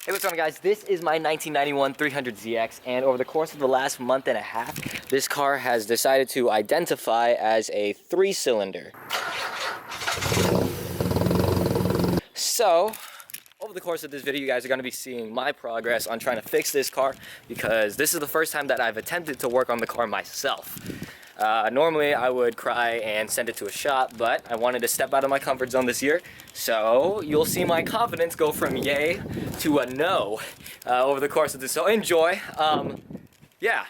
Hey, what's going on, guys? This is my 1991 300ZX, and over the course of the last month and a half, this car has decided to identify as a 3-cylinder. So, over the course of this video, you guys are going to be seeing my progress on trying to fix this car, because this is the first time that I've attempted to work on the car myself. Normally I would cry and send it to a shop, but I wanted to step out of my comfort zone this year, so you'll see my confidence go from yay to a no over the course of this, so enjoy. Yeah.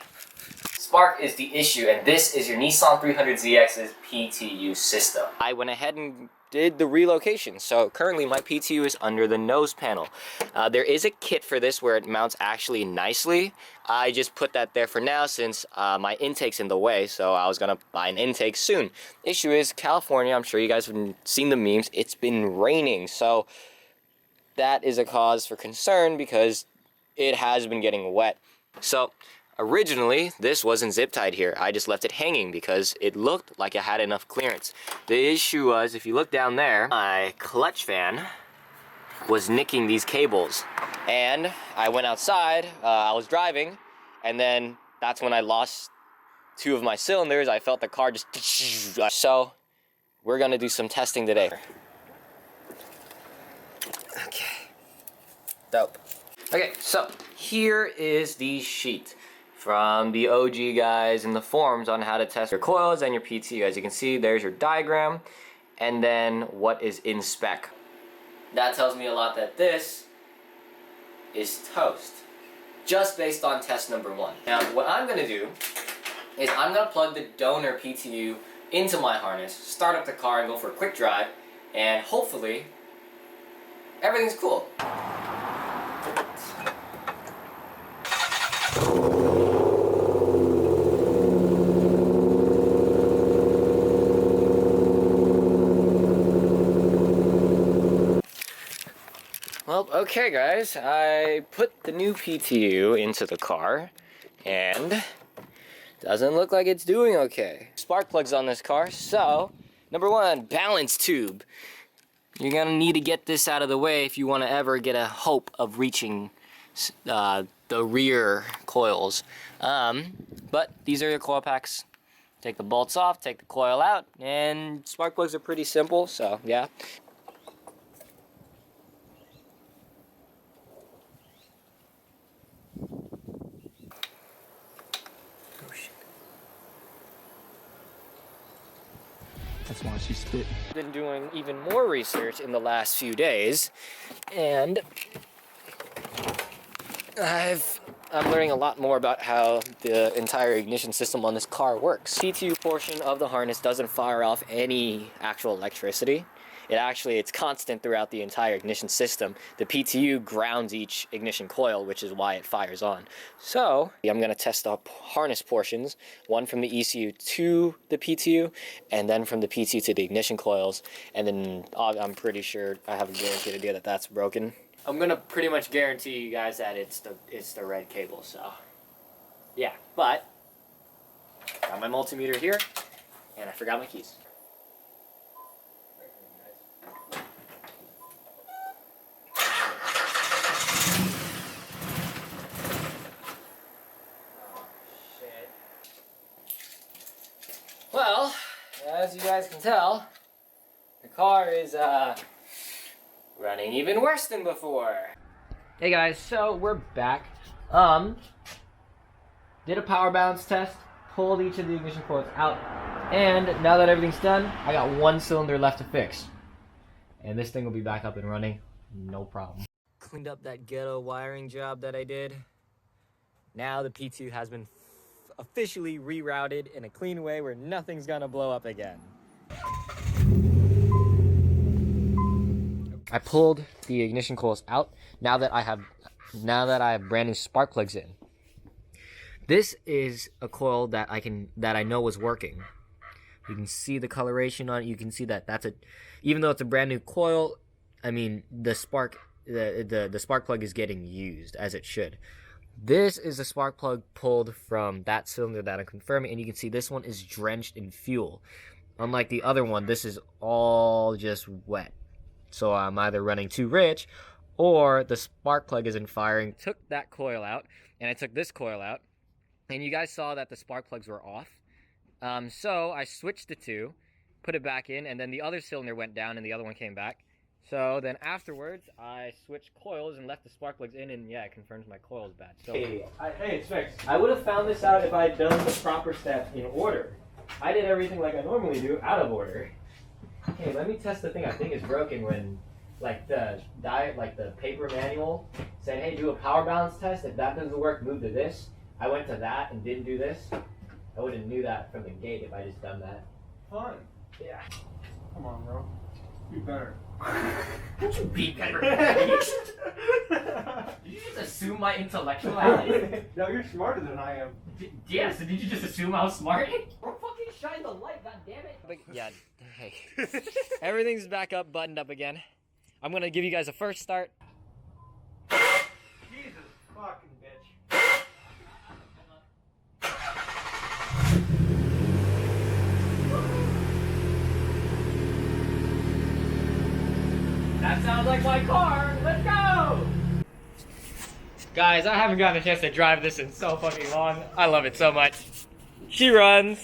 Spark is the issue, and this is your Nissan 300ZX's PTU system. I went ahead and did the relocation, so currently my PTU is under the nose panel. There is a kit for this where it mounts actually nicely. I just put that there for now since my intake's in the way, so I was gonna buy an intake soon. Issue is California, I'm sure you guys have seen the memes, it's been raining, so that is a cause for concern because it has been getting wet. So originally, this wasn't zip tied here. I just left it hanging because it looked like it had enough clearance. The issue was, if you look down there, my clutch fan was nicking these cables. And I went outside, I was driving, and then that's when I lost 2 of my cylinders. I felt the car just... So, we're gonna do some testing today. Okay. Dope. Okay, so here is the sheet from the OG guys in the forums on how to test your coils and your PTU. As you can see, there's your diagram, and then what is in spec. That tells me a lot that this is toast, just based on test number 1. Now, what I'm gonna do is I'm gonna plug the donor PTU into my harness, start up the car and go for a quick drive, and hopefully everything's cool. Well, okay guys, I put the new PTU into the car, and doesn't look like it's doing okay. Spark plugs on this car, so number 1, balance tube. You're gonna need to get this out of the way if you want to ever get a hope of reaching the rear coils. But these are your coil packs. Take the bolts off, take the coil out, and spark plugs are pretty simple, so yeah. That's why she spit. Been doing even more research in the last few days, and I'm learning a lot more about how the entire ignition system on this car works. PTU portion of the harness doesn't fire off any actual electricity. It's constant throughout the entire ignition system. The PTU grounds each ignition coil, which is why it fires on. So, I'm going to test up harness portions, one from the ECU to the PTU, and then from the PTU to the ignition coils, and then I'm pretty sure I have a guaranteed idea that that's broken. I'm going to pretty much guarantee you guys that it's the red cable, so yeah. But, got my multimeter here, and I forgot my keys. Well, as you guys can tell, the car is running even worse than before. Hey guys, so we're back. Did a power balance test, pulled each of the ignition coils out, and now that everything's done, I got 1 cylinder left to fix. And this thing will be back up and running, no problem. Cleaned up that ghetto wiring job that I did. Now the PTU has been officially rerouted in a clean way where nothing's gonna blow up again. I pulled the ignition coils out now that I have brand new spark plugs in. This is a coil that I know was working. You can see the coloration on it. You can see that even though it's a brand new coil, I mean the spark plug is getting used as it should. This is a spark plug pulled from that cylinder that I'm confirming, and you can see this one is drenched in fuel. Unlike the other one, this is all just wet. So I'm either running too rich or the spark plug isn't firing. Took that coil out, and I took this coil out, and you guys saw that the spark plugs were off. So I switched the two, put it back in, and then the other cylinder went down and the other one came back. So then afterwards, I switched coils and left the spark plugs in, and yeah, it confirms my coil is bad. So Hey, it's fixed. I would have found this out if I had done the proper steps in order. I did everything like I normally do, out of order. Okay, let me test the thing I think is broken when, like the paper manual said, hey, do a power balance test. If that doesn't work, move to this. I went to that and didn't do this. I would have knew that from the gate if I just done that. Fun. Yeah. Come on, bro. Be better. Don't you be better. Did you just assume my intellectuality? No, you're smarter than I am. Yeah, so did you just assume I was smart? Or fucking shine the light, goddammit. But yeah, hey. Everything's back up, buttoned up again. I'm gonna give you guys a first start. Jesus fucking bitch. That sounds like my car. Let's go! Guys, I haven't gotten a chance to drive this in so fucking long. I love it so much. She runs.